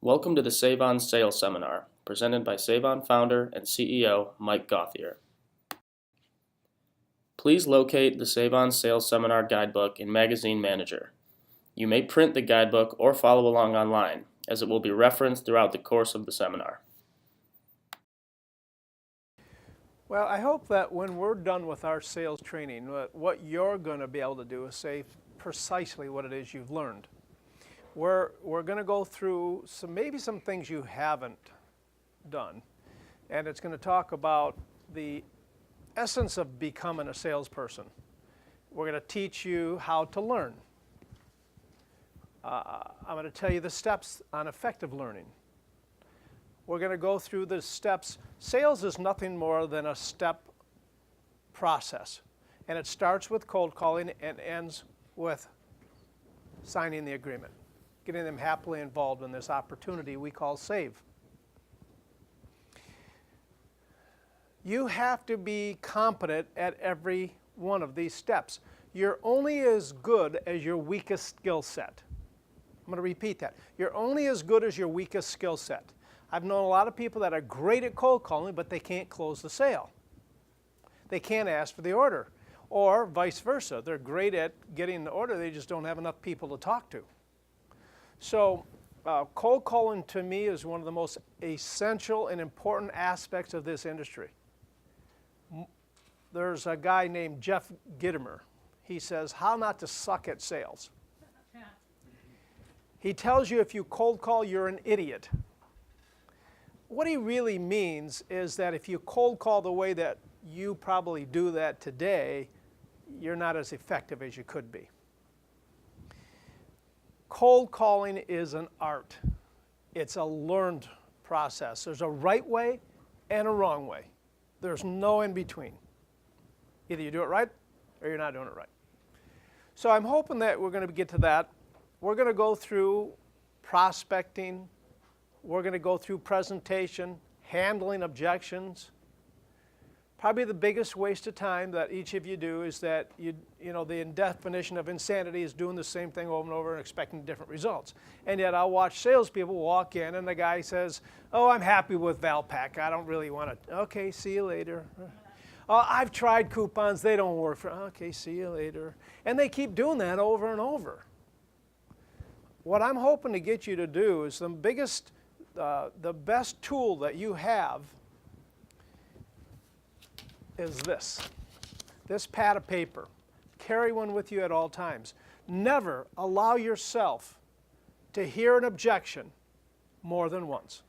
Welcome to the SaveOn Sales Seminar, presented by SaveOn founder and CEO Mike Gauthier. Please locate the SaveOn Sales Seminar Guidebook in Magazine Manager. You may print the guidebook or follow along online, as it will be referenced throughout the course of the seminar. Well, I hope that when we're done with our sales training, what you're going to be able to do is say precisely what it is you've learned. We're going to go through maybe some things you haven't done, and it's going to talk about the essence of becoming a salesperson. We're going to teach you how to learn. I'm going to tell you the steps on effective learning. We're going to go through the steps. Sales is nothing more than a step process, and it starts with cold calling and ends with signing the agreement, getting them happily involved in this opportunity we call save. You have to be competent at every one of these steps. You're only as good as your weakest skill set. I'm going to repeat that. You're only as good as your weakest skill set. I've known a lot of people that are great at cold calling, but they can't close the sale. They can't ask for the order. Or vice versa. They're great at getting the order, they just don't have enough people to talk to. So cold calling to me is one of the most essential and important aspects of this industry. There's a guy named Jeff Gitomer. He says, how not to suck at sales. He tells you if you cold call, you're an idiot. What he really means is that if you cold call the way that you probably do that today, you're not as effective as you could be. Cold calling is an art. It's a learned process. There's a right way and a wrong way. There's no in between. Either you do it right or you're not doing it right. So I'm hoping that we're going to get to that. We're going to go through prospecting. We're going to go through presentation, handling objections. Probably the biggest waste of time that each of you do is that you know the definition of insanity is doing the same thing over and over and expecting different results. And yet I'll watch salespeople walk in and the guy says, oh, I'm happy with Valpak. I don't really want to. Okay, see you later. Oh, I've tried coupons. They don't work for. Okay, see you later. And they keep doing that over and over. What I'm hoping to get you to do is the best tool that you have is this pad of paper. Carry one with you at all times. Never allow yourself to hear an objection more than once.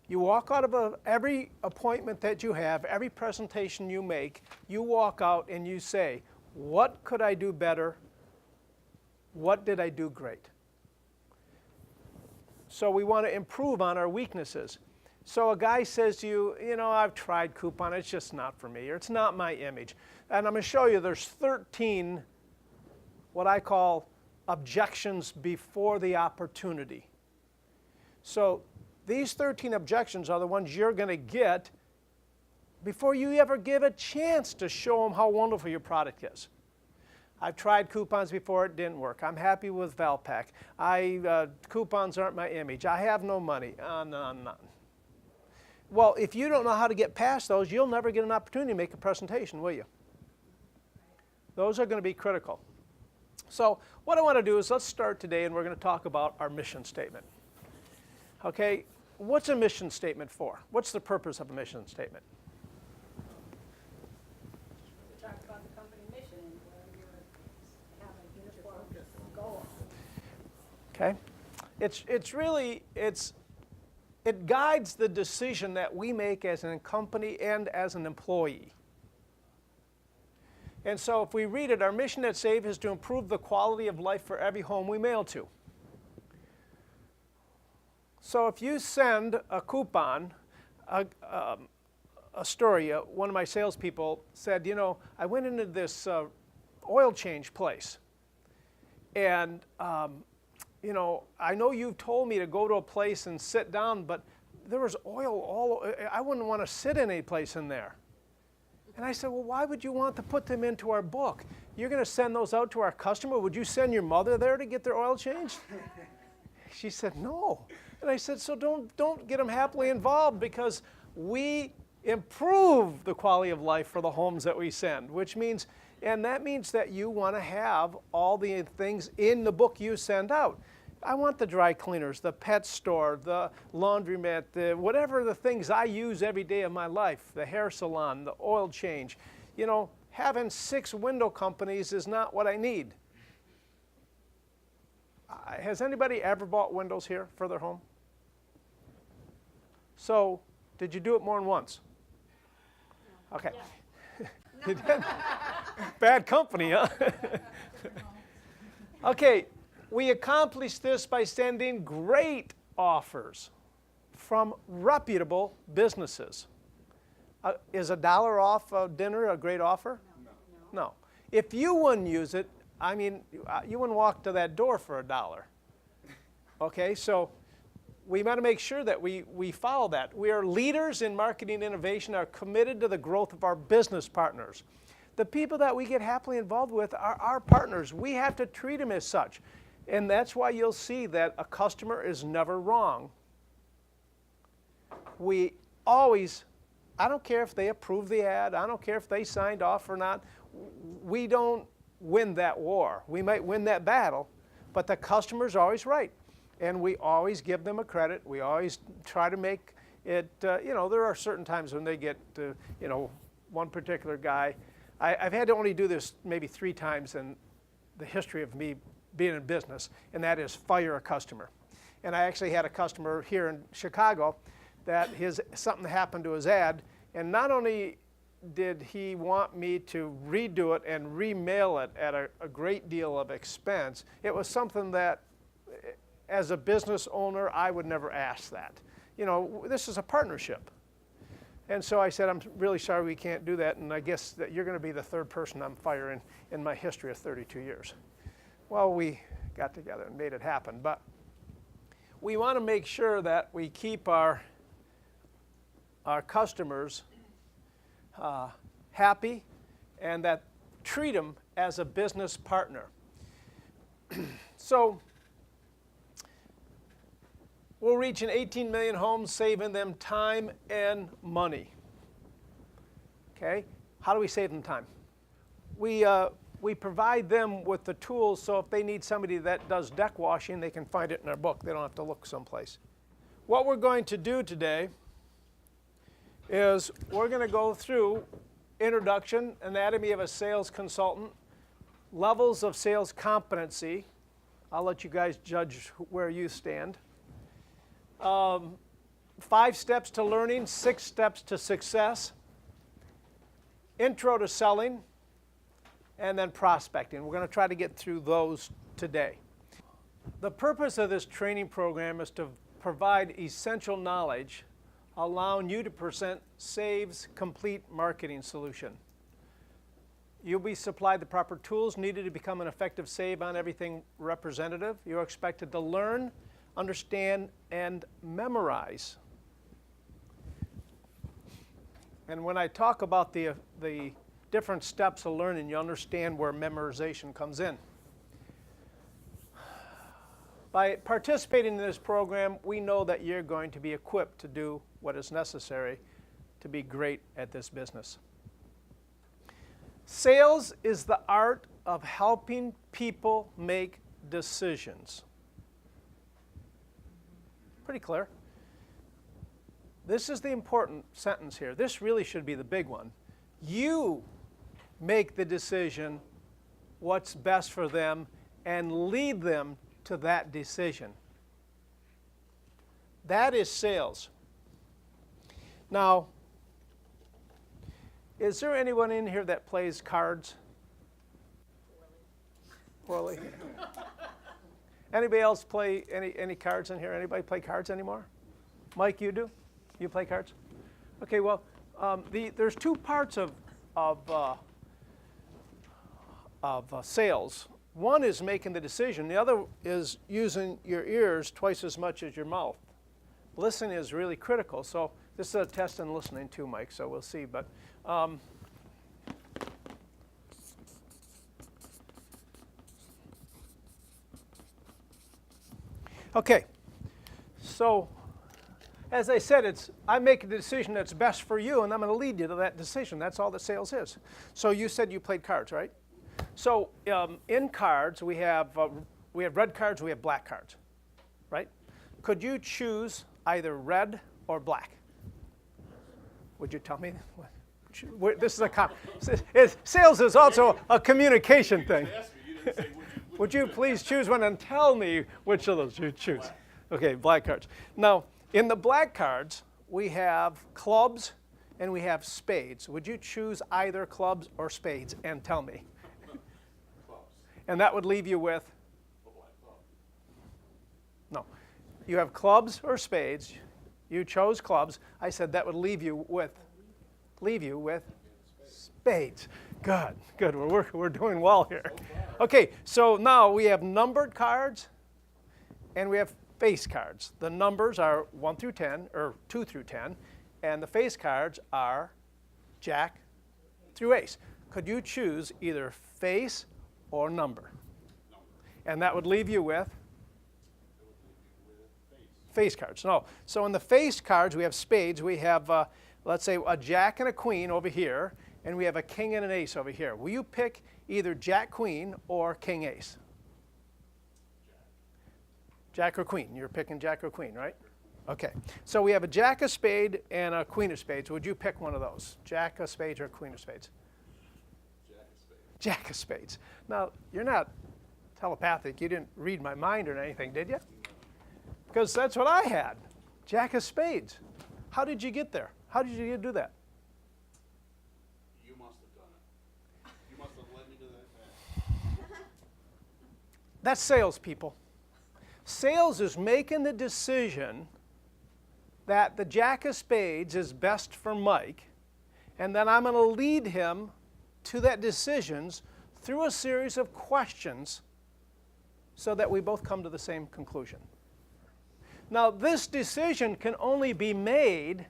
You walk out of every appointment that you have, every presentation you make, you walk out and you say, what could I do better? What did I do great? So we want to improve on our weaknesses. So a guy says to you, you know, I've tried coupon, it's just not for me, or it's not my image. And I'm going to show you there's 13 what I call objections before the opportunity. So these 13 objections are the ones you're going to get before you ever give a chance to show them how wonderful your product is. I've tried coupons before, it didn't work. I'm happy with Valpak. Coupons aren't my image. I have no money. No. Well, if you don't know how to get past those, you'll never get an opportunity to make a presentation, will you? Those are going to be critical. So what I want to do is let's start today and we're going to talk about our mission statement. Okay, what's a mission statement for? What's the purpose of a mission statement? We talked about the company mission and where you have a uniform goal. Okay, it guides the decision that we make as a company and as an employee. And so if we read it, our mission at Save is to improve the quality of life for every home we mail to. So if you send a coupon, a story, one of my salespeople said, you know, I went into this oil change place and you know, I know you've told me to go to a place and sit down, but there was oil all over. I wouldn't want to sit in any place in there. And I said, well, why would you want to put them into our book? You're going to send those out to our customer? Would you send your mother there to get their oil changed? she said, no. And I said, so don't get them happily involved, because we improve the quality of life for the homes that we send, which means, and that means that you want to have all the things in the book you send out. I want the dry cleaners, the pet store, the laundromat, whatever the things I use every day of my life, the hair salon, the oil change. You know, having 6 window companies is not what I need. Has anybody ever bought windows here for their home? So, did you do it more than once? Okay. You did? Bad company, huh? Okay, we accomplished this by sending great offers from reputable businesses. Is $1 off dinner a great offer? No. If you wouldn't use it, I mean, you wouldn't walk to that door for $1. Okay, so we want to make sure that we follow that. We are leaders in marketing innovation, are committed to the growth of our business partners. The people that we get happily involved with are our partners. We have to treat them as such. And that's why you'll see that a customer is never wrong. We always, I don't care if they approve the ad, I don't care if they signed off or not, we don't win that war. We might win that battle, but the customer's always right. And we always give them a credit. We always try to make it, you know, there are certain times when they get, you know, one particular guy. I've had to only do this maybe 3 times in the history of me being in business, and that is fire a customer. And I actually had a customer here in Chicago that something happened to his ad, and not only did he want me to redo it and remail it at a great deal of expense, it was something that, as a business owner, I would never ask that. You know, this is a partnership. And so I said, I'm really sorry we can't do that, and I guess that you're going to be the 3rd person I'm firing in my history of 32 years. Well, we got together and made it happen, but we want to make sure that we keep our customers happy and that treat them as a business partner. So we'll reach 18 million homes, saving them time and money. Okay? How do we save them time? We provide them with the tools, so if they need somebody that does deck washing, they can find it in our book. They don't have to look someplace. What we're going to do today is we're going to go through introduction, anatomy of a sales consultant, levels of sales competency. I'll let you guys judge where you stand. 5 steps to learning, 6 steps to success, intro to selling, and then prospecting. We're going to try to get through those today. The purpose of this training program is to provide essential knowledge, allowing you to present Save's complete marketing solution. You'll be supplied the proper tools needed to become an effective SaveOn Everything representative. You're expected to learn, understand, and memorize. And when I talk about the different steps of learning, you understand where memorization comes in. By participating in this program, we know that you're going to be equipped to do what is necessary to be great at this business. Sales is the art of helping people make decisions. Pretty clear. This is the important sentence here. This really should be the big one. You make the decision what's best for them and lead them to that decision. That is sales. Now, is there anyone in here that plays cards? Poorly. Anybody else play any cards in here? Anybody play cards anymore? Mike, you do? You play cards? Okay, well, there's 2 parts of sales. One is making the decision. The other is using your ears twice as much as your mouth. Listening is really critical. So this is a test in listening too, Mike, so we'll see. But Okay, so as I said, I make a decision that's best for you, and I'm going to lead you to that decision. That's all that sales is. So you said you played cards, right? So in cards, we have red cards, we have black cards, right? Could you choose either red or black? Would you tell me? This is sales is also a communication thing. Would you please choose one and tell me which of those you choose? Okay, black cards. Now, in the black cards, we have clubs and we have spades. Would you choose either clubs or spades and tell me? Clubs. And that would leave you with? No. You have clubs or spades. You chose clubs. I said that would leave you with spades. Good, good. We're doing well here. Okay, so now we have numbered cards and we have face cards. The numbers are 1 through 10, or 2 through 10, and the face cards are Jack through Ace. Could you choose either face or number? And that would leave you with? Face cards. No. So in the face cards, we have spades. We have, let's say, a Jack and a Queen over here, and we have a King and an Ace over here. Will you pick either Jack Queen or King Ace? Jack or Queen? You're picking Jack or Queen, right? Okay. So we have a Jack of Spades and a Queen of Spades. Would you pick one of those? Jack of Spades or Queen of Spades? Jack of Spades. Jack of Spades. Now, you're not telepathic. You didn't read my mind or anything, did you? Because that's what I had. Jack of Spades. How did you get there? How did you do that? You must have done it. You must have led me to that path. That's sales, people. Sales is making the decision that the Jack of Spades is best for Mike, and then I'm going to lead him to that decision through a series of questions so that we both come to the same conclusion. Now, this decision can only be made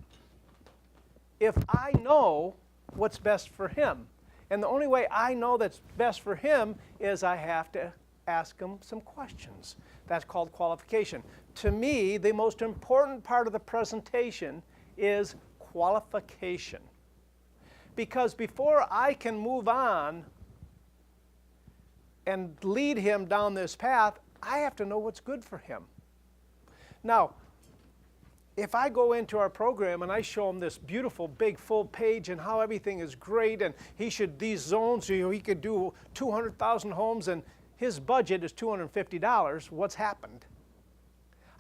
if I know what's best for him. And the only way I know that's best for him is I have to ask him some questions. That's called qualification. To me, the most important part of the presentation is qualification. Because before I can move on and lead him down this path, I have to know what's good for him. Now, if I go into our program and I show him this beautiful big full page and how everything is great and he should, these zones, he could do 200,000 homes and his budget is $250, what's happened?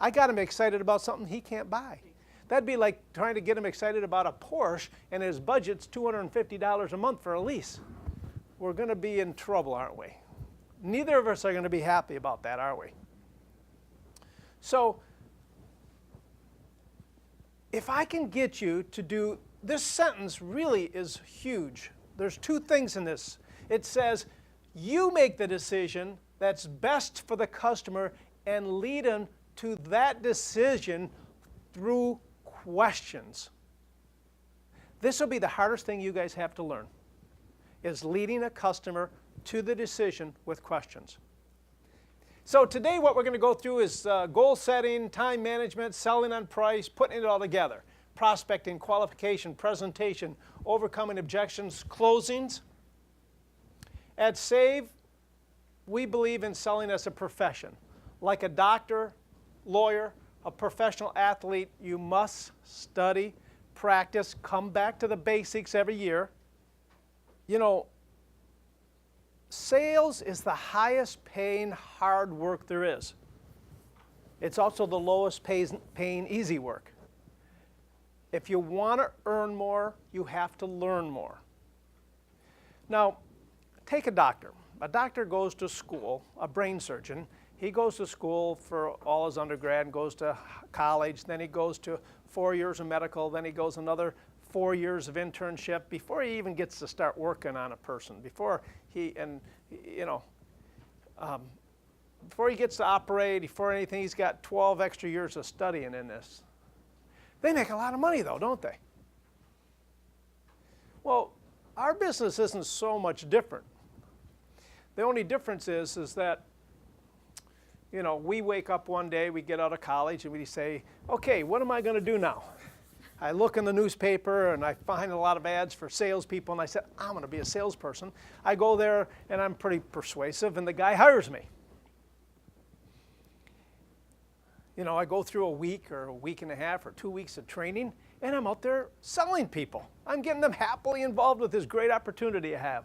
I got him excited about something he can't buy. That'd be like trying to get him excited about a Porsche and his budget's $250 a month for a lease. We're going to be in trouble, aren't we? Neither of us are going to be happy about that, are we? So, if I can get you to do, this sentence really is huge. There's two things in this. It says, you make the decision that's best for the customer and lead them to that decision through questions. This will be the hardest thing you guys have to learn, is leading a customer to the decision with questions. So today what we're going to go through is goal setting, time management, selling on price, putting it all together. Prospecting, qualification, presentation, overcoming objections, closings. At Save, we believe in selling as a profession. Like a doctor, lawyer, a professional athlete, you must study, practice, come back to the basics every year. You know, sales is the highest paying hard work there is. It's also the lowest paying easy work. If you want to earn more, you have to learn more. Now, take a doctor. A doctor goes to school, a brain surgeon. He goes to school for all his undergrad and goes to college. Then he goes to 4 years of medical. Then he goes another 4 years of internship before he even gets to start working on a person. Before he gets to operate, before anything, he's got 12 extra years of studying in this. They make a lot of money though, don't they? Well, our business isn't so much different. The only difference is that, You know, we wake up one day, we get out of college, and we say, okay, what am I going to do now? I look in the newspaper, and I find a lot of ads for salespeople, and I said, I'm going to be a salesperson. I go there, and I'm pretty persuasive, and the guy hires me. You know, I go through a week or a week and a half or 2 weeks of training, and I'm out there selling people. I'm getting them happily involved with this great opportunity I have.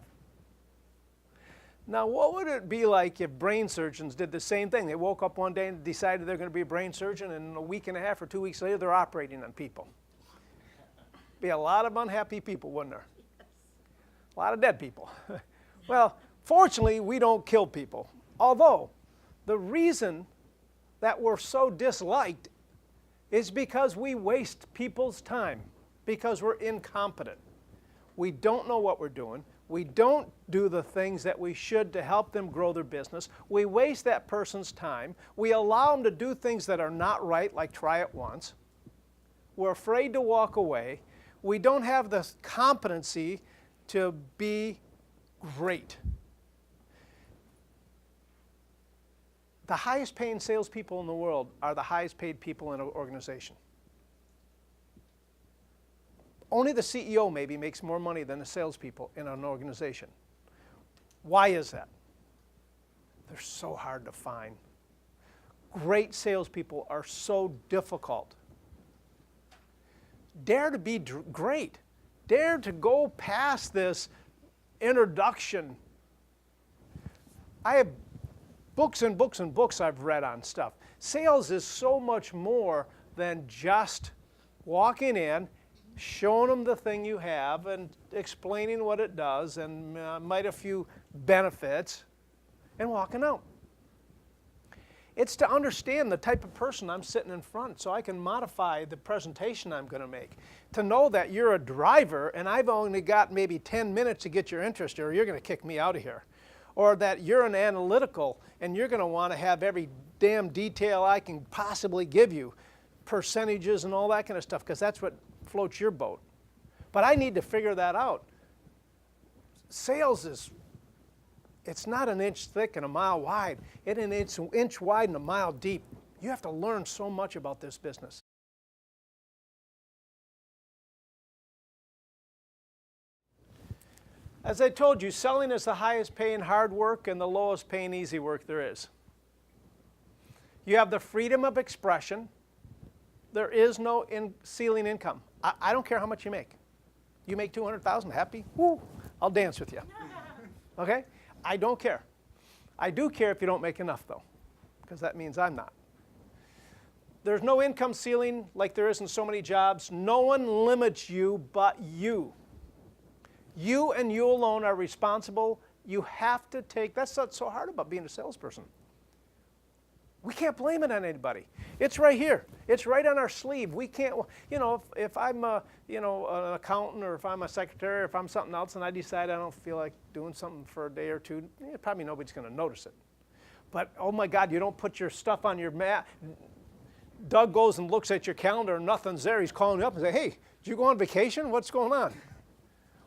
Now, what would it be like if brain surgeons did the same thing? They woke up one day and decided they're going to be a brain surgeon, and a week and a half or 2 weeks later, they're operating on people. Be a lot of unhappy people, wouldn't there? A lot of dead people. Well, fortunately, we don't kill people. Although, the reason that we're so disliked is because we waste people's time, because we're incompetent. We don't know what we're doing. We don't do the things that we should to help them grow their business. We waste that person's time. We allow them to do things that are not right, like try it once. We're afraid to walk away. We don't have the competency to be great. The highest paying salespeople in the world are the highest paid people in an organization. Only the CEO maybe makes more money than the salespeople in an organization. Why is that? They're so hard to find. Great salespeople are so difficult. Dare to be great. Dare to go past this introduction. I have books and books and books I've read on stuff. Sales is so much more than just walking in, showing them the thing you have and explaining what it does and might a few benefits and walking out. It's to understand the type of person I'm sitting in front so I can modify the presentation I'm going to make. To know that you're a driver and I've only got maybe 10 minutes to get your interest or you're going to kick me out of here. Or that you're an analytical and you're going to want to have every damn detail I can possibly give you, percentages and all that kind of stuff, because that's what floats your boat. But I need to figure that out. Sales it's not an inch thick and a mile wide. It's an inch wide and a mile deep. You have to learn so much about this business. As I told you, selling is the highest paying hard work and the lowest paying easy work there is. You have the freedom of expression. There is no ceiling income. I don't care how much you make. You make $200,000, happy? Woo, I'll dance with you. Okay? I don't care. I do care if you don't make enough, though, because that means I'm not. There's no income ceiling like there is in so many jobs. No one limits you but you. You and you alone are responsible. You have to take, that's what's so hard about being a salesperson. We can't blame it on anybody. It's right here. It's right on our sleeve. We can't, you know, if I'm an accountant or if I'm a secretary or if I'm something else and I decide I don't feel like doing something for a day or two, probably nobody's going to notice it. But, oh my God, you don't put your stuff on your mat. Doug goes and looks at your calendar and nothing's there. He's calling you up and say, hey, did you go on vacation? What's going on?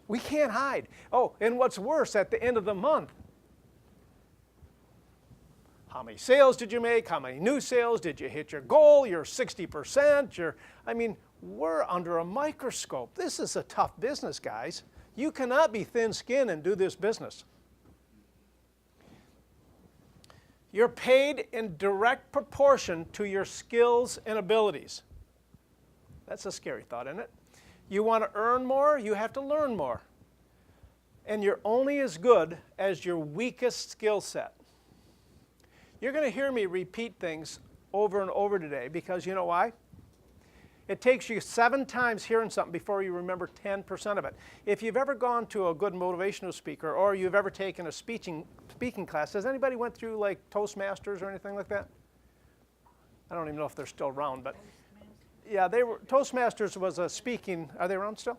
We can't hide. Oh, and what's worse, at the end of the month, how many sales did you make? How many new sales? Did you hit your goal? You're 60%. We're under a microscope. This is a tough business, guys. You cannot be thin-skinned and do this business. You're paid in direct proportion to your skills and abilities. That's a scary thought, isn't it? You want to earn more, you have to learn more. And you're only as good as your weakest skill set. You're going to hear me repeat things over and over today because you know why? It takes you 7 times hearing something before you remember 10% of it. If you've ever gone to a good motivational speaker or you've ever taken a speaking class, has anybody went through like Toastmasters or anything like that? I don't even know if they're still around, but yeah, Toastmasters was a speaking, are they around still?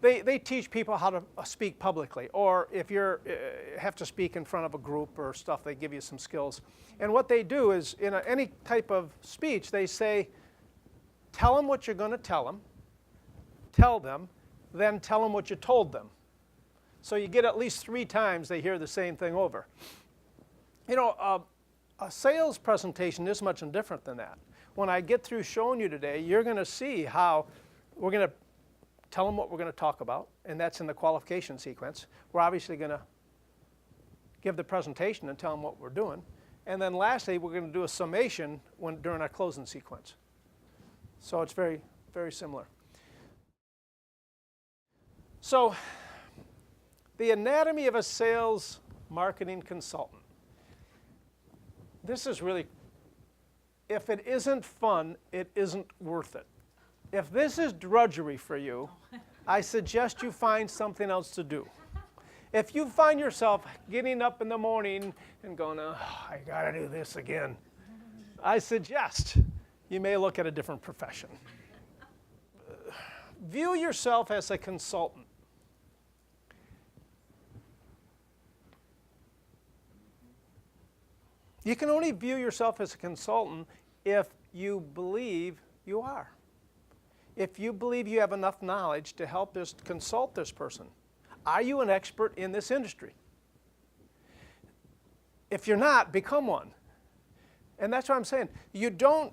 They teach people how to speak publicly, or if you have to speak in front of a group or stuff, they give you some skills. And what they do is, in any type of speech, they say, tell them what you're going to tell them, then tell them what you told them. So you get at least 3 times they hear the same thing over. You know, a sales presentation is much different than that. When I get through showing you today, you're going to see how we're going to tell them what we're going to talk about, and that's in the qualification sequence. We're obviously going to give the presentation and tell them what we're doing. And then lastly, we're going to do a summation during our closing sequence. So it's very, very similar. So the anatomy of a sales marketing consultant. This is really, if it isn't fun, it isn't worth it. If this is drudgery for you, I suggest you find something else to do. If you find yourself getting up in the morning and going, oh, I gotta do this again, I suggest you may look at a different profession. View yourself as a consultant. You can only view yourself as a consultant if you believe you are. If you believe you have enough knowledge to help consult this person. Are you an expert in this industry? If you're not, become one. And that's what I'm saying. You don't,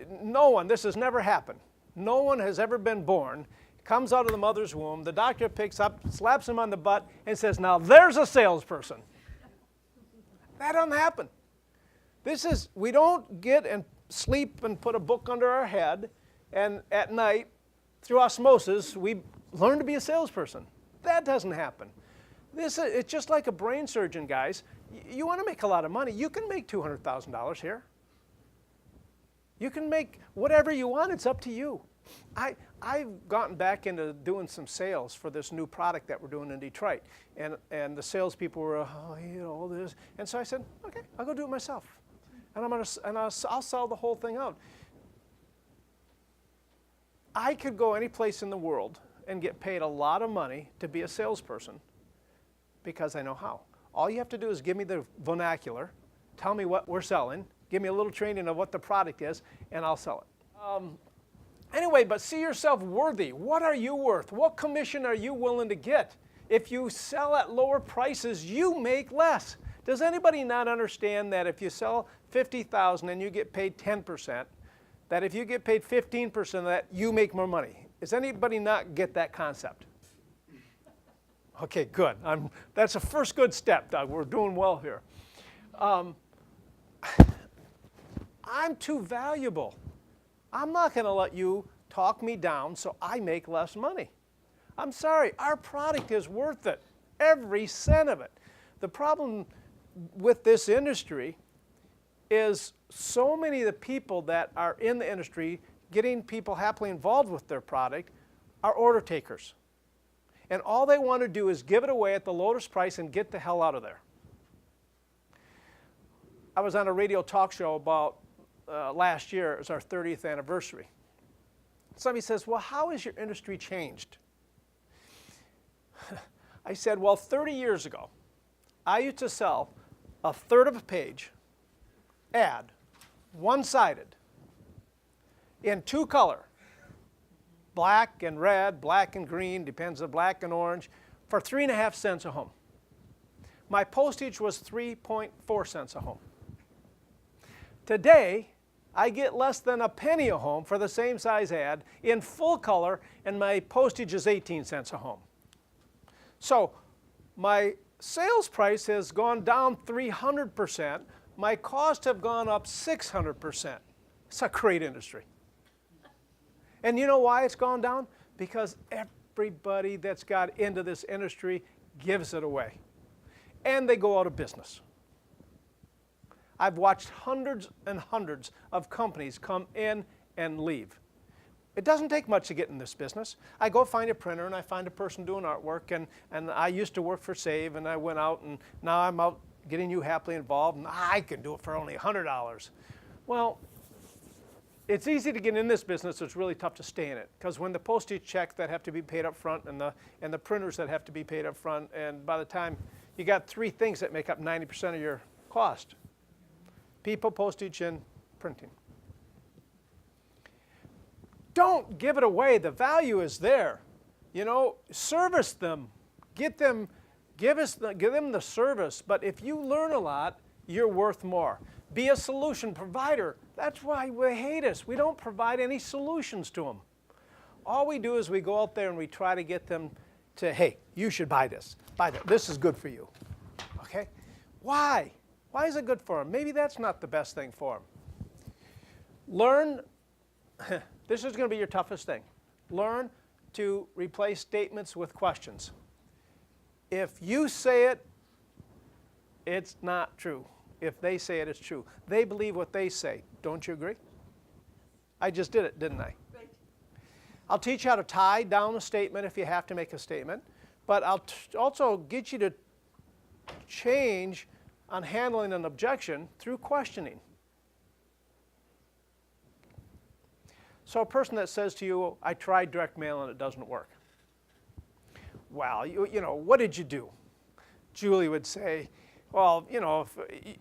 no one, this has never happened. No one has ever been born, comes out of the mother's womb, the doctor picks up, slaps him on the butt, and says, now there's a salesperson. That doesn't happen. We don't get and sleep and put a book under our head, and at night, through osmosis, we learn to be a salesperson. That doesn't happen. It's just like a brain surgeon, guys. You want to make a lot of money. You can make $200,000 here. You can make whatever you want. It's up to you. I've gotten back into doing some sales for this new product that we're doing in Detroit. And the salespeople were, all this. And so I said, okay, I'll go do it myself. And I'll sell the whole thing out. I could go any place in the world and get paid a lot of money to be a salesperson because I know how. All you have to do is give me the vernacular, tell me what we're selling, give me a little training of what the product is, and I'll sell it. Anyway, but see yourself worthy. What are you worth? What commission are you willing to get? If you sell at lower prices, you make less. Does anybody not understand that if you sell $50,000 and you get paid 10%, that if you get paid 15% of that, you make more money? Does anybody not get that concept? Okay, good. That's a first good step, Doug. We're doing well here. I'm too valuable. I'm not going to let you talk me down so I make less money. I'm sorry. Our product is worth it, every cent of it. The problem with this industry is so many of the people that are in the industry getting people happily involved with their product are order takers. And all they want to do is give it away at the lowest price and get the hell out of there. I was on a radio talk show about last year. It was our 30th anniversary. Somebody says, well, how has your industry changed? I said, well, 30 years ago, I used to sell a third of a page ad, one-sided, in two color, black and red, black and green, depends on black and orange, for 3.5 cents a home. My postage was 3.4 cents a home. Today, I get less than a penny a home for the same size ad in full color, and my postage is 18 cents a home. So my sales price has gone down 300%. My costs have gone up 600%. It's a great industry. And you know why it's gone down? Because everybody that's got into this industry gives it away. And they go out of business. I've watched hundreds and hundreds of companies come in and leave. It doesn't take much to get in this business. I go find a printer and I find a person doing artwork, and I used to work for Save, and I went out, and now I'm out getting you happily involved, and I can do it for only $100. Well, it's easy to get in this business. It's really tough to stay in it, because when the postage checks that have to be paid up front and the printers that have to be paid up front, and by the time you got three things that make up 90% of your cost: people, postage, and printing. Don't give it away. The value is there. You know, service them. Give them the service. But if you learn a lot, you're worth more. Be a solution provider. That's why they hate us. We don't provide any solutions to them. All we do is we go out there and we try to get them to, hey, you should buy this. Buy that. This is good for you. Okay? Why? Why is it good for them? Maybe that's not the best thing for them. Learn, this is going to be your toughest thing. Learn to replace statements with questions. If you say it, it's not true. If they say it, it's true. They believe what they say. Don't you agree? I just did it, didn't I? Right. I'll teach you how to tie down a statement if you have to make a statement, but I'll also get you to change on handling an objection through questioning. So a person that says to you, I tried direct mail and it doesn't work. Well, you know, what did you do? Julie would say, well, you know,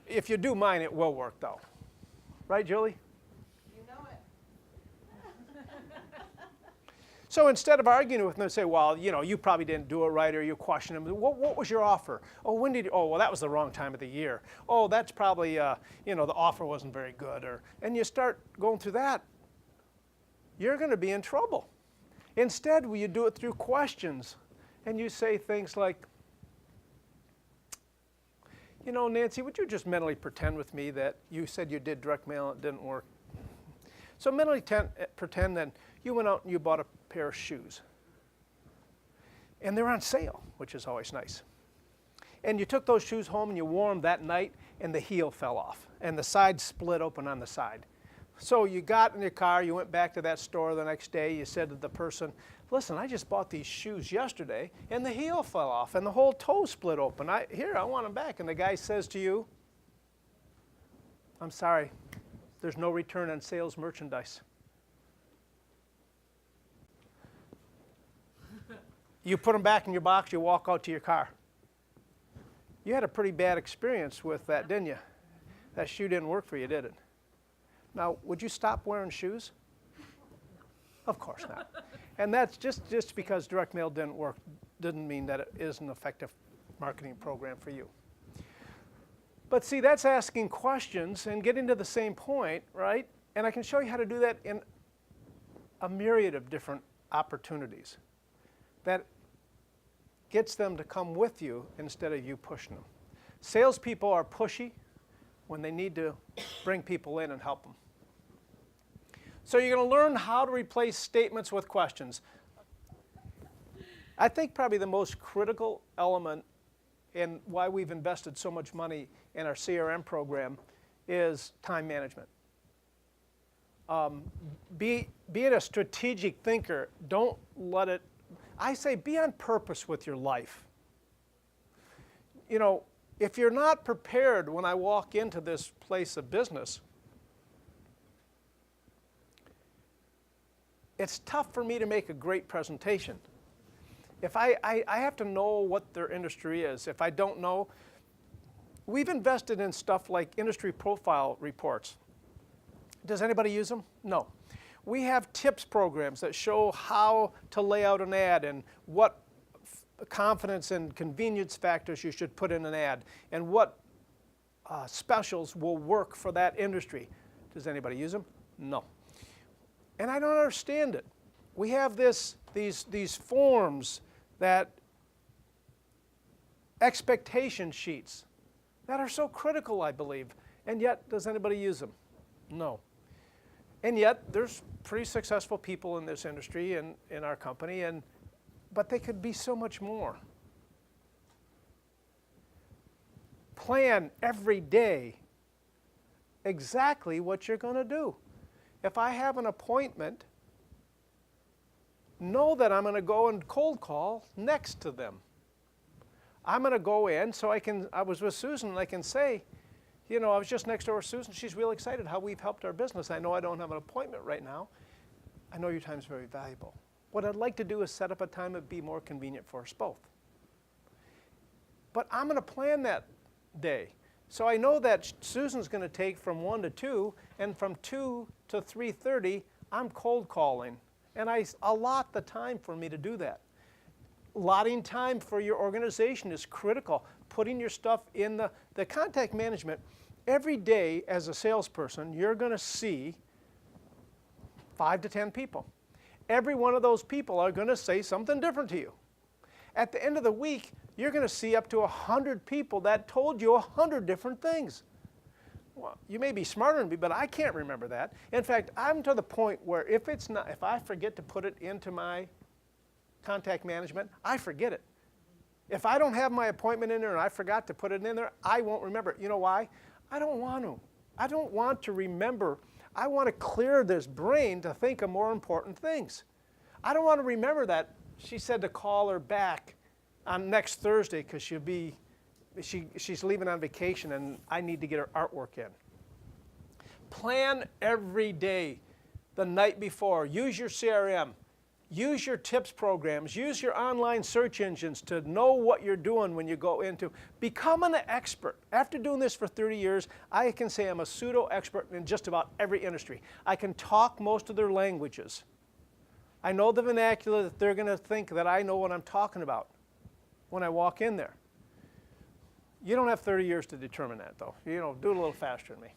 if you do mine, it will work though. Right, Julie? You know it. So instead of arguing with them, they say, well, you know, you probably didn't do it right, or you question them. What was your offer? Oh, when did you, oh, well, that was the wrong time of the year. Oh, that's probably, you know, the offer wasn't very good. And you start going through that, you're going to be in trouble. Instead, you do it through questions. And you say things like, you know, Nancy, would you just mentally pretend with me that you said you did direct mail and it didn't work? So mentally pretend that you went out and you bought a pair of shoes. And they're on sale, which is always nice. And you took those shoes home and you wore them that night and the heel fell off and the side split open on the side. So you got in your car, you went back to that store the next day, you said to the person, listen, I just bought these shoes yesterday and the heel fell off and the whole toe split open. I want them back. And the guy says to you, I'm sorry, there's no return on sales merchandise. You put them back in your box, you walk out to your car. You had a pretty bad experience with that, didn't you? That shoe didn't work for you, did it? Now, would you stop wearing shoes? Of course not. And that's just because direct mail didn't work, didn't mean that it is an effective marketing program for you. But see, that's asking questions and getting to the same point, right? And I can show you how to do that in a myriad of different opportunities that gets them to come with you instead of you pushing them. Salespeople are pushy when they need to bring people in and help them. So you're going to learn how to replace statements with questions. I think probably the most critical element in why we've invested so much money in our CRM is time management. Being a strategic thinker, don't let it, I say be on purpose with your life. You know, if you're not prepared when I walk into this place of business, it's tough for me to make a great presentation. If I have to know what their industry is. If I don't know, we've invested in stuff like industry profile reports. Does anybody use them? No. We have tips programs that show how to lay out an ad and what confidence and convenience factors you should put in an ad and what specials will work for that industry. Does anybody use them? No. And I don't understand it. We have these forms that expectation sheets that are so critical, I believe, and yet does anybody use them? No. And yet there's pretty successful people in this industry and in our company, but they could be so much more. Plan every day exactly what you're going to do. If I have an appointment, know that I'm going to go and cold call next to them. I'm going to go in so I was with Susan and I can say, you know, I was just next door to Susan. She's really excited how we've helped our business. I know I don't have an appointment right now. I know your time's very valuable. What I'd like to do is set up a time that would be more convenient for us both. But I'm going to plan that day. So I know that Susan's going to take from 1 to 2, and from 2 to 3:30, I'm cold calling. And I allot the time for me to do that. Allotting time for your organization is critical. putting your stuff in the contact management. Every day as a salesperson, you're going to see 5 to 10 people. Every one of those people are going to say something different to you. At the end of the week, you're going to see up to 100 people that told you 100 different things. Well, you may be smarter than me, but I can't remember that. In fact, I'm to the point where if I forget to put it into my contact management, I forget it. If I don't have my appointment in there and I forgot to put it in there, I won't remember it. You know why? I don't want to. I don't want to remember. I want to clear this brain to think of more important things. I don't want to remember that she said to call her back on next Thursday because she's leaving on vacation and I need to get her artwork in. Plan every day, the night before. Use your CRM. Use your tips programs. Use your online search engines to know what you're doing when you go into. Become an expert. After doing this for 30 years, I can say I'm a pseudo-expert in just about every industry. I can talk most of their languages. I know the vernacular that they're going to think that I know what I'm talking about when I walk in there. You don't have 30 years to determine that, though. You know, do it a little faster than me.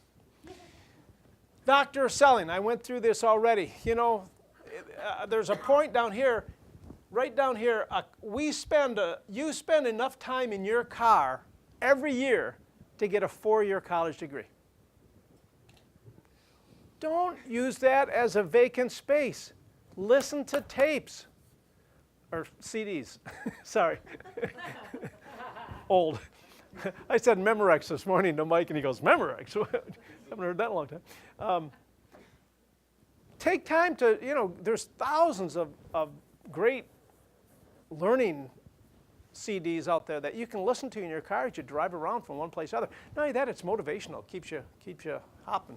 Doctor of selling. I went through this already. You know, there's a point down here, right down here. You spend enough time in your car every year to get a 4-year college degree. Don't use that as a vacant space. Listen to tapes or CDs. Sorry. Old. I said Memorex this morning to Mike, and he goes, Memorex? Haven't heard that in a long time. Take time to, you know, there's thousands of great learning CDs out there that you can listen to in your car as you drive around from one place to another. Not only that, it's motivational, keeps you hopping.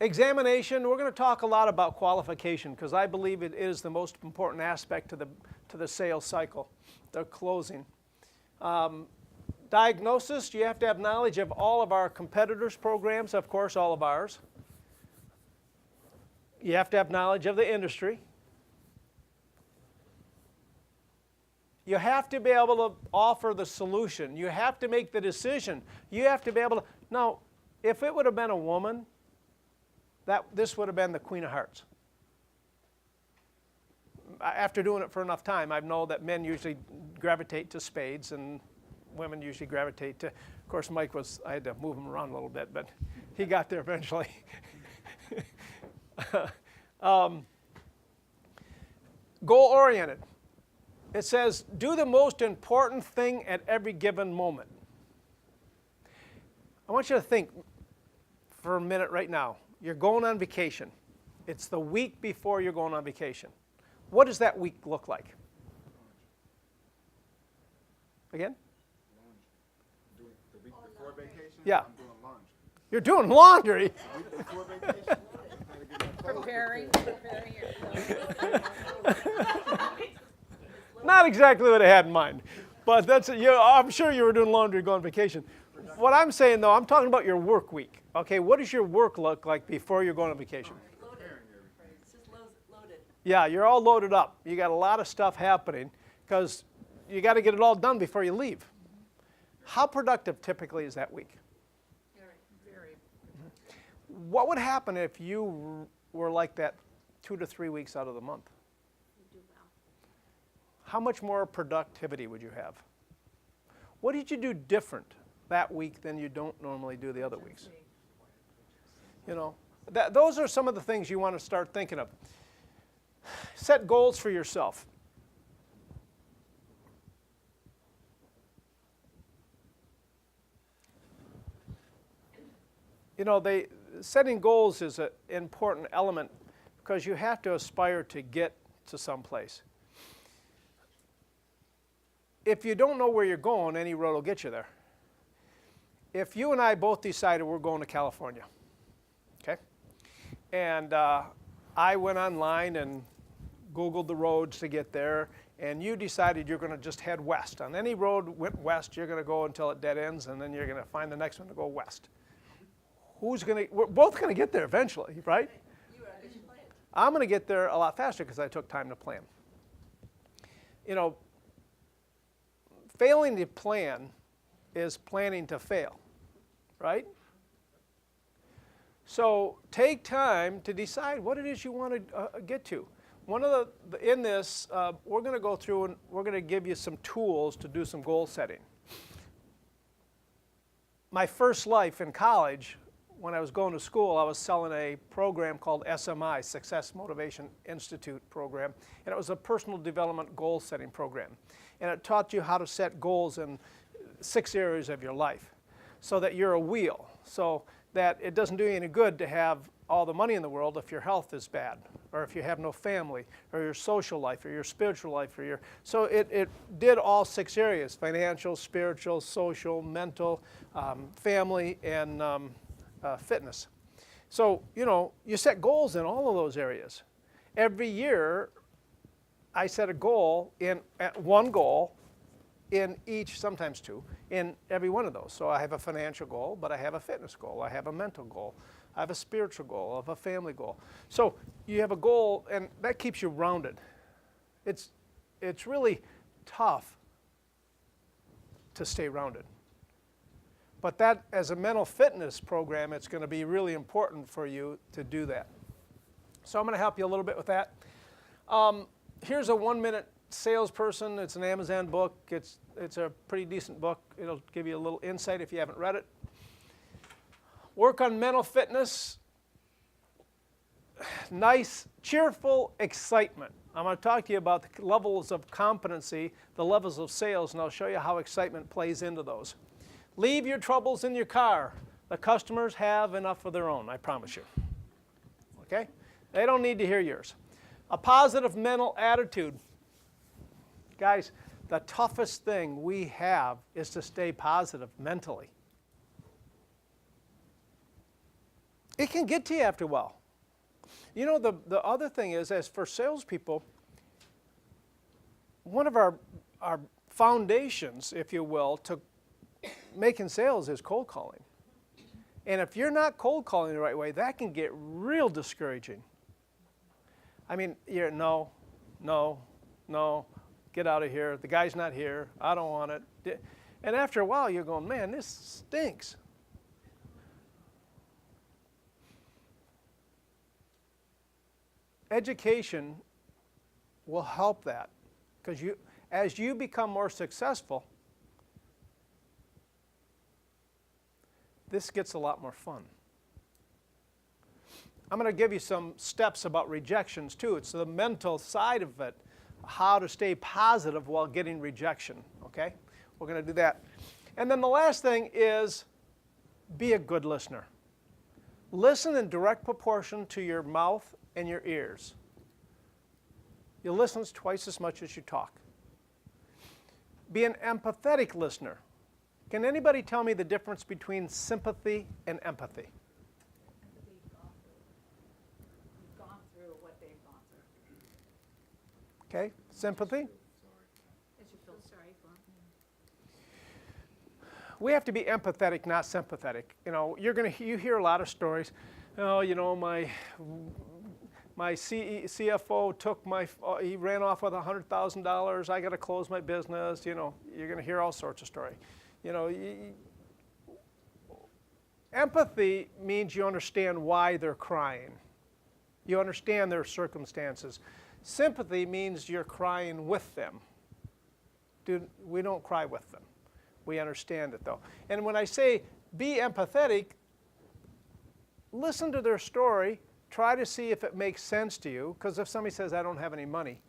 Examination, we're going to talk a lot about qualification because I believe it is the most important aspect to the sales cycle, the closing. Diagnosis, you have to have knowledge of all of our competitors' programs, of course, all of ours. You have to have knowledge of the industry. You have to be able to offer the solution. You have to make the decision. You have to be able to. Now, if it would have been a woman, this would have been the Queen of Hearts. After doing it for enough time, I know that men usually gravitate to spades and women usually gravitate to, of course, I had to move him around a little bit, but he got there eventually. Goal-oriented. It says, do the most important thing at every given moment. I want you to think for a minute right now. You're going on vacation. It's the week before you're going on vacation. What does that week look like? Again? The week before vacation? Yeah. I'm doing laundry. You're doing laundry. The week before vacation? Preparing Not exactly what I had in mind, but I'm sure you were doing laundry going on vacation. What I'm saying, though, I'm talking about your work week. Okay, what does your work look like before you're going on vacation? Loaded. It's just loaded. Yeah, you're all loaded up. You got a lot of stuff happening because you got to get it all done before you leave. How productive typically is that week? Very. What would happen if you were like that 2 to 3 weeks out of the month? You do well. How much more productivity would you have? What did you do different that week than you don't normally do the other weeks? You know, those are some of the things you want to start thinking of. Set goals for yourself. You know, setting goals is an important element because you have to aspire to get to someplace. If you don't know where you're going, any road will get you there. If you and I both decided we're going to California, okay, and I went online and Googled the roads to get there, and you decided you're going to just head west. On any road went west, you're going to go until it dead ends, and then you're going to find the next one to go west. We're both going to get there eventually, right? I'm going to get there a lot faster because I took time to plan. You know, failing to plan is planning to fail, right? So take time to decide what it is you want to get to. One of in this, we're going to go through and we're going to give you some tools to do some goal setting. My first life in college, when I was going to school, I was selling a program called SMI, Success Motivation Institute program, and it was a personal development goal setting program. And it taught you how to set goals in 6 areas of your life so that you're a wheel, so that it doesn't do you any good to have all the money in the world if your health is bad, or if you have no family, or your social life, or your spiritual life, or your... So it did all 6 areas: financial, spiritual, social, mental, family, and fitness. So, you know, you set goals in all of those areas. Every year, I set a goal, one goal, in each, sometimes 2, in every one of those. So I have a financial goal, but I have a fitness goal, I have a mental goal, I have a spiritual goal, I have a family goal. So you have a goal, and that keeps you rounded. It's really tough to stay rounded. But that, as a mental fitness program, it's going to be really important for you to do that. So I'm going to help you a little bit with that. Here's a 1-minute salesperson. It's an Amazon book. It's a pretty decent book. It'll give you a little insight if you haven't read it. Work on mental fitness. Nice, cheerful excitement. I'm going to talk to you about the levels of competency, the levels of sales, and I'll show you how excitement plays into those. Leave your troubles in your car. The customers have enough of their own, I promise you. Okay? They don't need to hear yours. A positive mental attitude. Guys, the toughest thing we have is to stay positive mentally. It can get to you after a while. You know, the other thing is, as for salespeople, one of our foundations, if you will, to making sales is cold calling. And if you're not cold calling the right way, that can get real discouraging. I mean, you're no, get out of here. The guy's not here. I don't want it. And after a while, you're going, man, this stinks. Education will help that, because as you become more successful, this gets a lot more fun. I'm going to give you some steps about rejections too. It's the mental side of it, how to stay positive while getting rejection, okay? We're going to do that. And then the last thing is be a good listener. Listen in direct proportion to your mouth and your ears. You listen twice as much as you talk. Be an empathetic listener. Can anybody tell me the difference between sympathy and empathy? Empathy, you've gone through what they've gone through. Okay, sympathy. As you feel sorry for them. We have to be empathetic, not sympathetic. You know, you hear a lot of stories. Oh, you know, my CFO took he ran off with $100,000. I got to close my business. You know, you're going to hear all sorts of stories. You know, empathy means you understand why they're crying. You understand their circumstances. Sympathy means you're crying with them. Dude, we don't cry with them. We understand it, though. And when I say be empathetic, listen to their story. Try to see if it makes sense to you, because if somebody says, I don't have any money,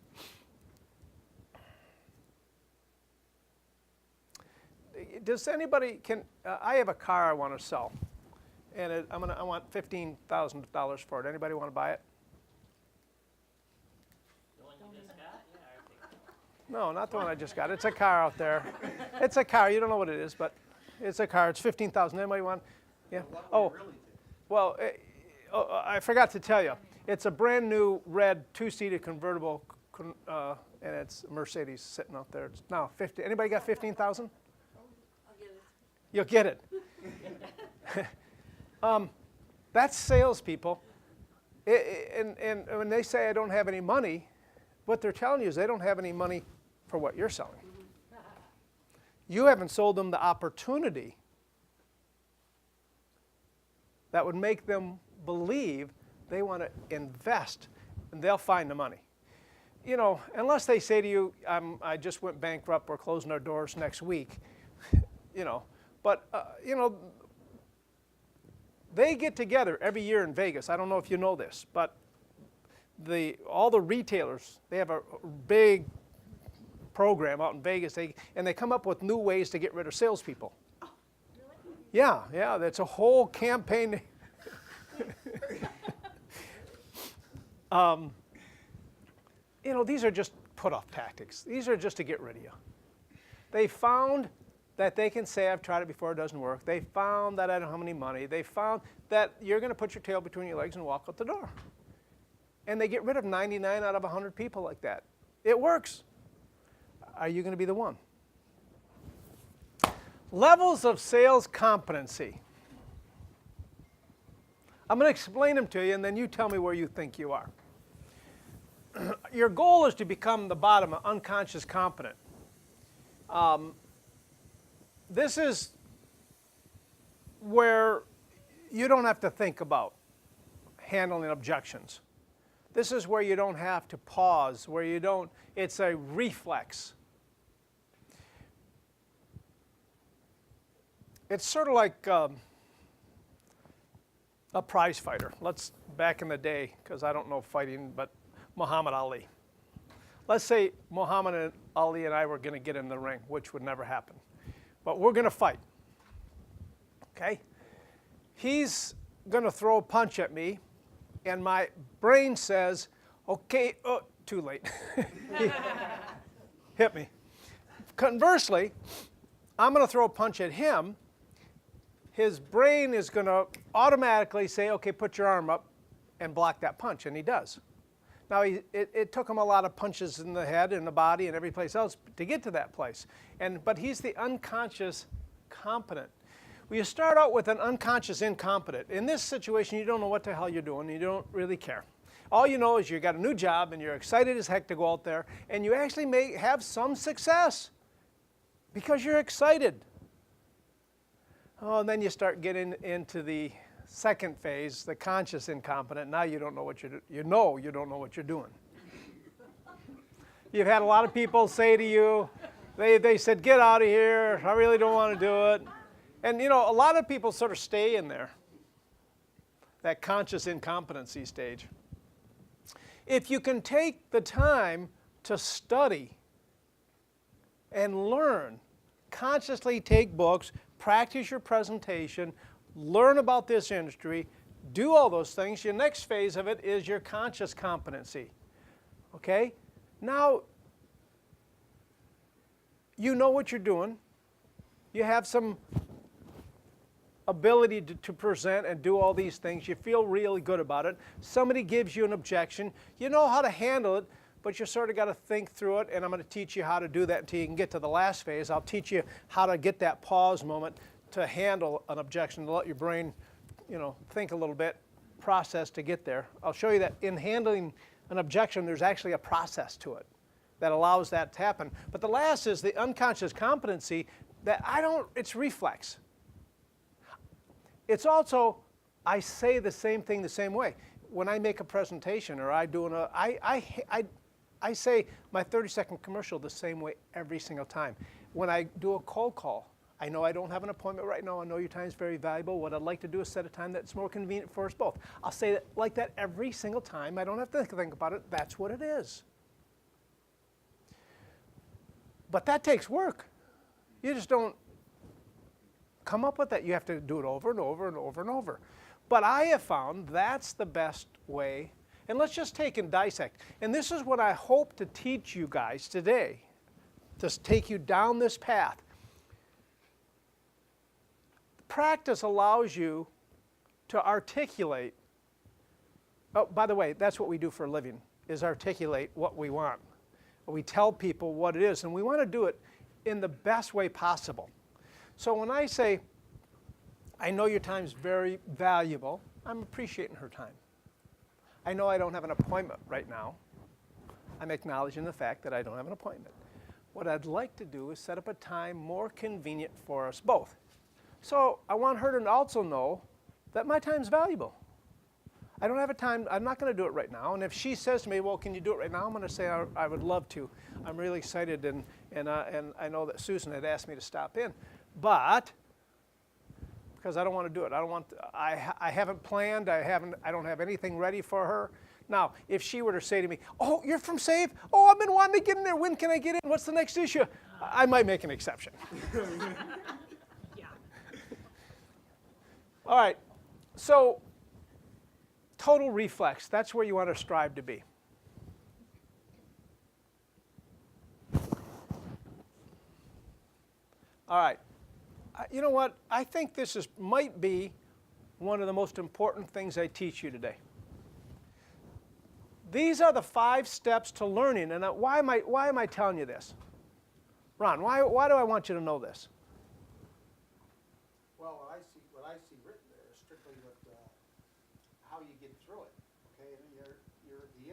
does anybody, I have a car I want to sell, and I want $15,000 for it. Anybody want to buy it? The one you just got? Yeah, I think so. No, not the one I just got. It's a car out there. It's a car. You don't know what it is, but it's a car. It's $15,000. Anybody want? Yeah. Oh, well, I forgot to tell you. It's a brand new red 2-seater convertible, and it's a Mercedes sitting out there. It's now 50. Anybody got 15,000? You'll get it. That's salespeople. And when they say I don't have any money, what they're telling you is they don't have any money for what you're selling. You haven't sold them the opportunity that would make them believe they want to invest, and they'll find the money. You know, unless they say to you, I just went bankrupt, we're closing our doors next week, you know. But, you know, they get together every year in Vegas. I don't know if you know this, but all the retailers, they have a big program out in Vegas, and they come up with new ways to get rid of salespeople. Oh, really? Yeah, that's a whole campaign. You know, these are just put-off tactics. These are just to get rid of you. They found that they can say, I've tried it before, it doesn't work. They found that I don't have any money. They found that you're going to put your tail between your legs and walk out the door. And they get rid of 99 out of 100 people like that. It works. Are you going to be the one? Levels of sales competency. I'm going to explain them to you, and then you tell me where you think you are. Your goal is to become the bottom, unconscious competent. This is where you don't have to think about handling objections. This is where you don't have to pause, where you don't, it's a reflex. It's sort of like a prize fighter. Back in the day, because I don't know fighting, but Muhammad Ali. Let's say Muhammad Ali and I were going to get in the ring, which would never happen. But we're going to fight, okay? He's going to throw a punch at me, and my brain says, okay, oh, too late. Hit me. Conversely, I'm going to throw a punch at him. His brain is going to automatically say, okay, put your arm up and block that punch, and he does. Now, it took him a lot of punches in the head and the body and every place else to get to that place. But he's the unconscious competent. Well, you start out with an unconscious incompetent. In this situation, you don't know what the hell you're doing. You don't really care. All you know is you got a new job and you're excited as heck to go out there, and you actually may have some success because you're excited. Oh, and then you start getting into the second phase, the conscious incompetent. Now you don't know what you don't know what you're doing. You've had a lot of people say to you, they said, get out of here, I really don't want to do it. And you know, a lot of people sort of stay in there, that conscious incompetency stage. If you can take the time to study and learn, consciously take books, practice your presentation, learn about this industry, do all those things. Your next phase of it is your conscious competency. Okay? Now, you know what you're doing. You have some ability to present and do all these things. You feel really good about it. Somebody gives you an objection. You know how to handle it, but you sort of got to think through it, and I'm going to teach you how to do that until you can get to the last phase. I'll teach you how to get that pause moment to handle an objection, to let your brain, you know, think a little bit, process to get there. I'll show you that in handling an objection, there's actually a process to it that allows that to happen. But the last is the unconscious competency that it's reflex. It's also, I say the same thing the same way. When I make a presentation or I say my 30-second commercial the same way every single time. When I do a cold call, I know I don't have an appointment right now. I know your time is very valuable. What I'd like to do is set a time that's more convenient for us both. I'll say that like that every single time. I don't have to think about it. That's what it is. But that takes work. You just don't come up with that. You have to do it over and over and over and over. But I have found that's the best way. And let's just take and dissect. And this is what I hope to teach you guys today, to take you down this path. Practice allows you to articulate. Oh, by the way, that's what we do for a living, is articulate what we want. We tell people what it is, and we want to do it in the best way possible. So when I say, I know your time's very valuable, I'm appreciating her time. I know I don't have an appointment right now. I'm acknowledging the fact that I don't have an appointment. What I'd like to do is set up a time more convenient for us both. So I want her to also know that my time's valuable. I don't have a time, I'm not going to do it right now. And if she says to me, well, can you do it right now? I'm going to say I would love to. I'm really excited, and I know that Susan had asked me to stop in. But, because I don't want to do it. I haven't planned, I don't have anything ready for her. Now, if she were to say to me, oh, you're from Save? Oh, I've been wanting to get in there. When can I get in? What's the next issue? I might make an exception. Yeah. All right, so total reflex, that's where you want to strive to be. All right, you know what? I think this might be one of the most important things I teach you today. These are the 5 steps to learning, and why am I telling you this? Ron, why do I want you to know this? Well, what I see written there is strictly how you get through it. Okay, and the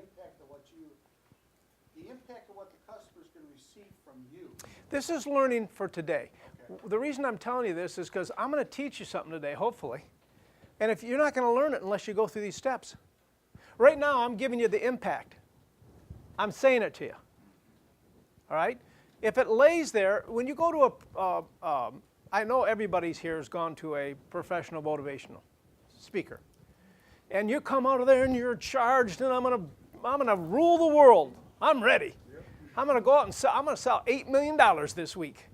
impact of what the customer's going to receive from you. This is learning for today. Okay. The reason I'm telling you this is because I'm going to teach you something today, hopefully. And if you're not going to learn it unless you go through these steps. Right now, I'm giving you the impact. I'm saying it to you. All right? If it lays there, when you go to I know everybody's here has gone to a professional motivational speaker. And you come out of there and you're charged, and I'm gonna rule the world. I'm ready. I'm gonna go out and I'm gonna sell $8 million this week.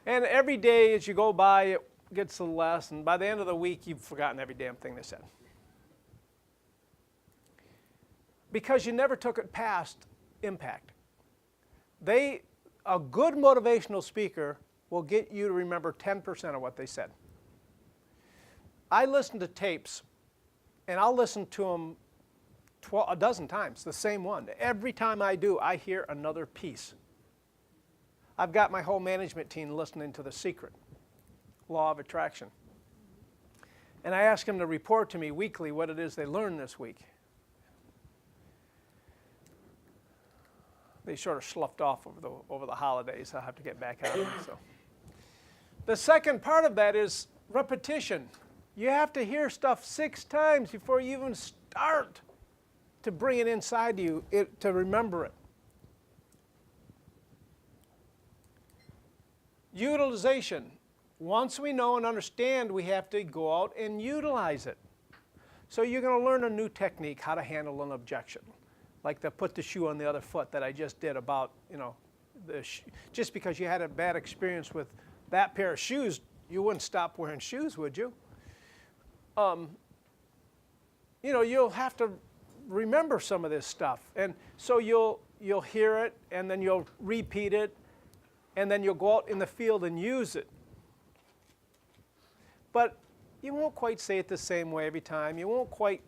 And every day as you go by, it gets a little less, and by the end of the week, you've forgotten every damn thing they said. Because you never took it past impact. A good motivational speaker will get you to remember 10% of what they said. I listen to tapes, and I'll listen to them a dozen times, the same one. Every time I do, I hear another piece. I've got my whole management team listening to The Secret, Law of Attraction. And I ask them to report to me weekly what it is they learned this week. They sort of sloughed off over the holidays. I'll have to get back on them. So. The second part of that is repetition. You have to hear stuff 6 times before you even start to bring it inside you, to remember it. Utilization. Once we know and understand, we have to go out and utilize it. So you're going to learn a new technique, how to handle an objection. Like the put the shoe on the other foot that I just did about, just because you had a bad experience with that pair of shoes, you wouldn't stop wearing shoes, would you? You'll have to remember some of this stuff. And so you'll hear it, and then you'll repeat it, and then you'll go out in the field and use it. But you won't quite say it the same way every time. You won't quite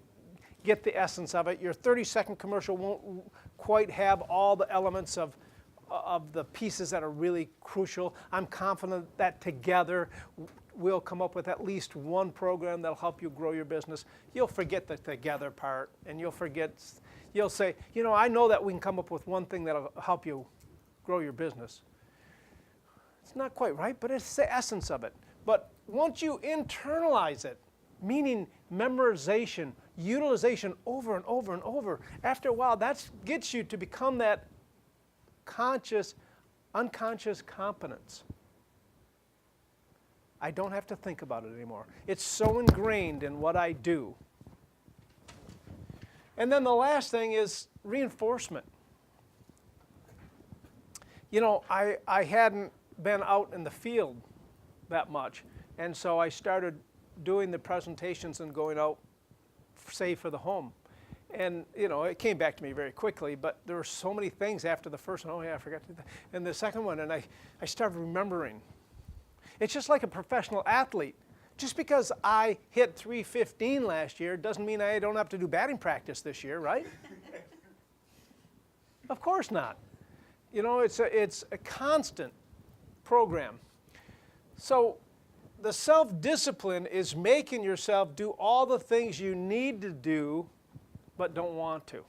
get the essence of it. Your 30-second commercial won't quite have all the elements of the pieces that are really crucial. I'm confident that together we'll come up with at least one program that'll help you grow your business. You'll forget the together part, and you'll say, I know that we can come up with one thing that'll help you grow your business. It's not quite right, but it's the essence of it. But once you internalize it, meaning memorization, utilization over and over and over, after a while, that gets you to become that unconscious competence. I don't have to think about it anymore. It's so ingrained in what I do. And then the last thing is reinforcement. I hadn't been out in the field that much, and so I started doing the presentations and going out, say, for the home. And, it came back to me very quickly, but there were so many things after the first one. Oh, yeah, I forgot to do that. And the second one, and I started remembering. It's just like a professional athlete. Just because I hit 315 last year doesn't mean I don't have to do batting practice this year, right? Of course not. It's a constant program. So the self-discipline is making yourself do all the things you need to do but don't want to.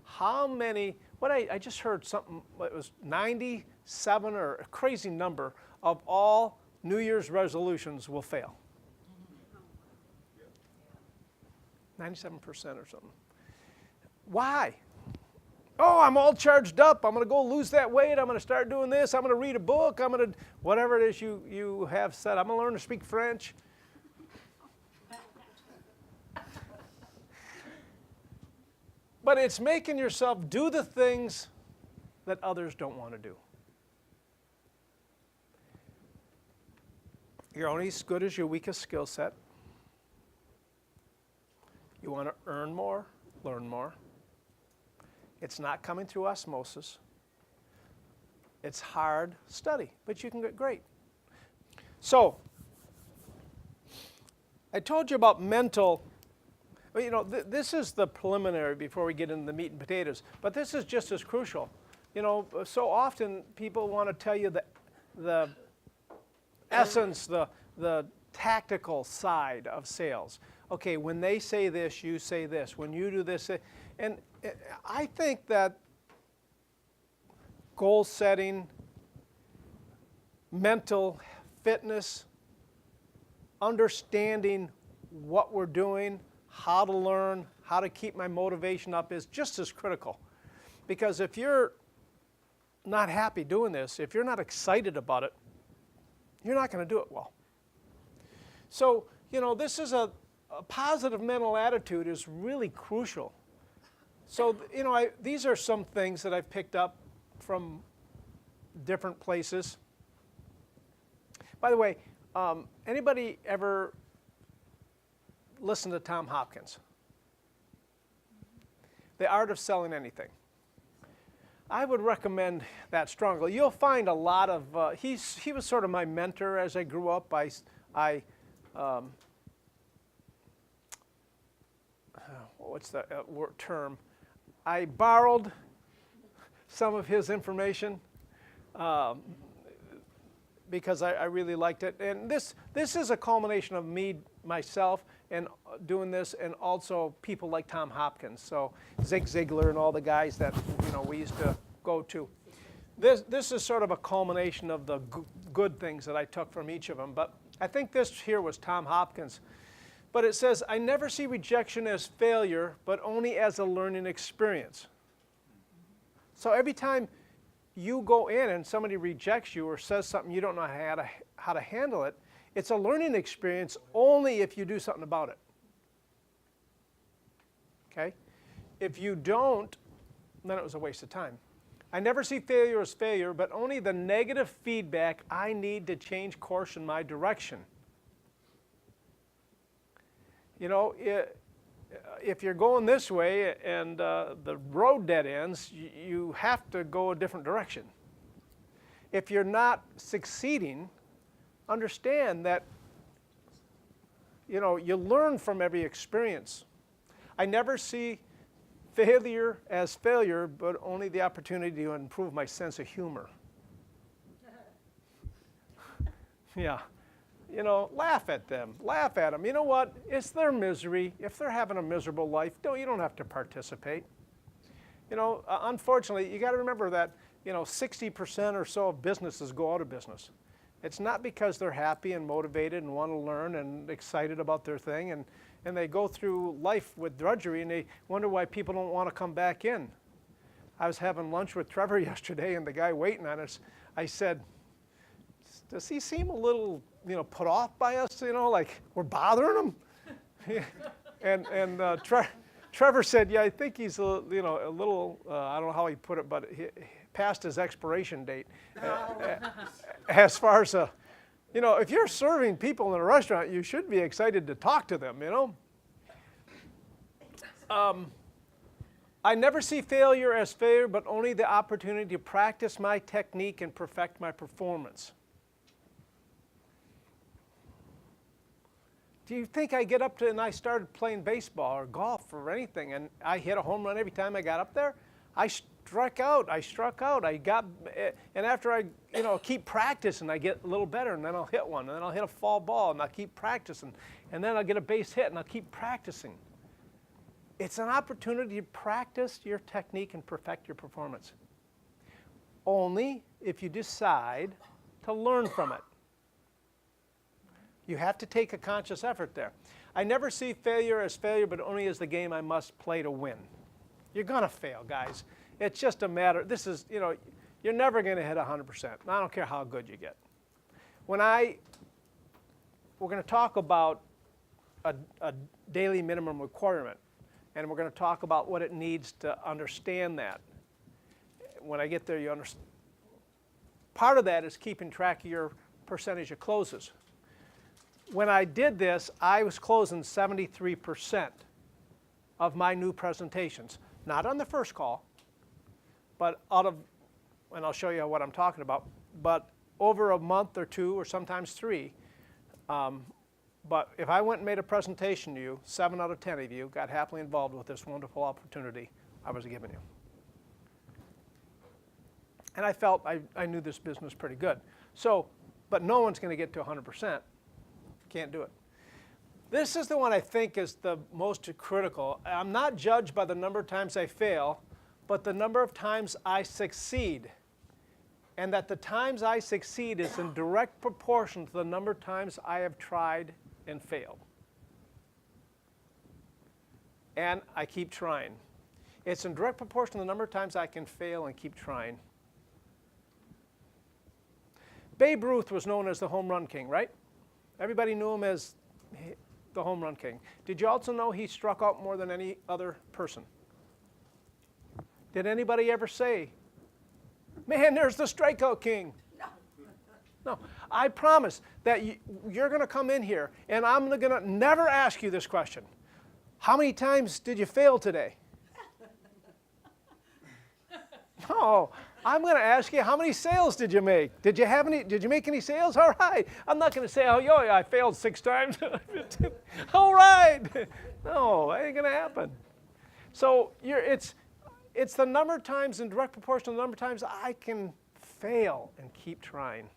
How many I just heard something, it was 97 or a crazy number of all New Year's resolutions will fail. 97% or something. Why? Oh, I'm all charged up. I'm going to go lose that weight. I'm going to start doing this. I'm going to read a book. I'm going to, whatever it is you have said. I'm going to learn to speak French. But it's making yourself do the things that others don't want to do. You're only as good as your weakest skill set. You want to earn more, learn more. It's not coming through osmosis. It's hard study, but you can get great. So, I told you about mental. Well, you know, this is the preliminary before we get into the meat and potatoes, but this is just as crucial. You know, so often people want to tell you the essence, the tactical side of sales. Okay, when they say this, you say this. When you do this, and I think that goal setting, mental fitness, understanding what we're doing, how to learn, how to keep my motivation up is just as critical. Because if you're not happy doing this, if you're not excited about it, you're not going to do it well. So, you know, this is a positive mental attitude is really crucial. So, you know, these are some things that I've picked up from different places. By the way, anybody ever listen to Tom Hopkins? The Art of Selling Anything. I would recommend that strongly. You'll find a lot of, he was sort of my mentor as I grew up. What's the term? I borrowed some of his information because I really liked it. And this is a culmination of me, myself, and doing this, and also people like Tom Hopkins. So Zig Ziglar and all the guys that we used to go to. This is sort of a culmination of the good things that I took from each of them. But I think this here was Tom Hopkins. But it says, I never see rejection as failure, but only as a learning experience. So every time you go in and somebody rejects you or says something you don't know how to handle it, it's a learning experience only if you do something about it. Okay? If you don't, then it was a waste of time. I never see failure as failure, but only the negative feedback I need to change course in my direction. You know, if you're going this way and the road dead ends, you have to go a different direction. If you're not succeeding, understand that, you learn from every experience. I never see failure as failure, but only the opportunity to improve my sense of humor. Yeah. Laugh at them. Laugh at them. You know what? It's their misery. If they're having a miserable life, you don't have to participate. Unfortunately, you got to remember that, 60% or so of businesses go out of business. It's not because they're happy and motivated and want to learn and excited about their thing, and they go through life with drudgery, and they wonder why people don't want to come back in. I was having lunch with Trevor yesterday, and the guy waiting on us, I said, does he seem a little, put off by us, like we're bothering him? and Trevor said, yeah, I think he's a little, I don't know how he put it, but he past his expiration date. As far as, if you're serving people in a restaurant, you should be excited to talk to them, I never see failure as failure, but only the opportunity to practice my technique and perfect my performance. Do you think I get up to, and I started playing baseball or golf or anything, and I hit a home run every time I got up there? I struck out, and after I, keep practicing, I get a little better, and then I'll hit one, and then I'll hit a foul ball, and I'll keep practicing, and then I'll get a base hit, and I'll keep practicing. It's an opportunity to practice your technique and perfect your performance. Only if you decide to learn from it. You have to take a conscious effort there. I never see failure as failure, but only as the game I must play to win. You're going to fail, guys. It's just a matter, this is, you know, you're never going to hit 100%. I don't care how good you get. We're going to talk about a daily minimum requirement, and we're going to talk about what it needs to understand that. When I get there, you understand. Part of that is keeping track of your percentage of closes. When I did this, I was closing 73% of my new presentations. Not on the first call, but out of, and I'll show you what I'm talking about, but over a month or two, or sometimes 3. But if I went and made a presentation to you, 7 out of 10 of you got happily involved with this wonderful opportunity I was giving you. And I felt I knew this business pretty good. So, but no one's going to get to 100%. Can't do it. This is the one I think is the most critical. I'm not judged by the number of times I fail, but the number of times I succeed. And that the times I succeed is in direct proportion to the number of times I have tried and failed. And I keep trying. It's in direct proportion to the number of times I can fail and keep trying. Babe Ruth was known as the home run king, right? Everybody knew him as the home run king. Did you also know he struck out more than any other person? Did anybody ever say, man, there's the strikeout king? No. I promise that you're going to come in here, and I'm going to never ask you this question. How many times did you fail today? No. I'm going to ask you, how many sales did you make? Did you make any sales? All right. I'm not going to say, oh, yo, I failed 6 times. All right. No, that ain't going to happen. So it's the number of times in direct proportion to the number of times I can fail and keep trying.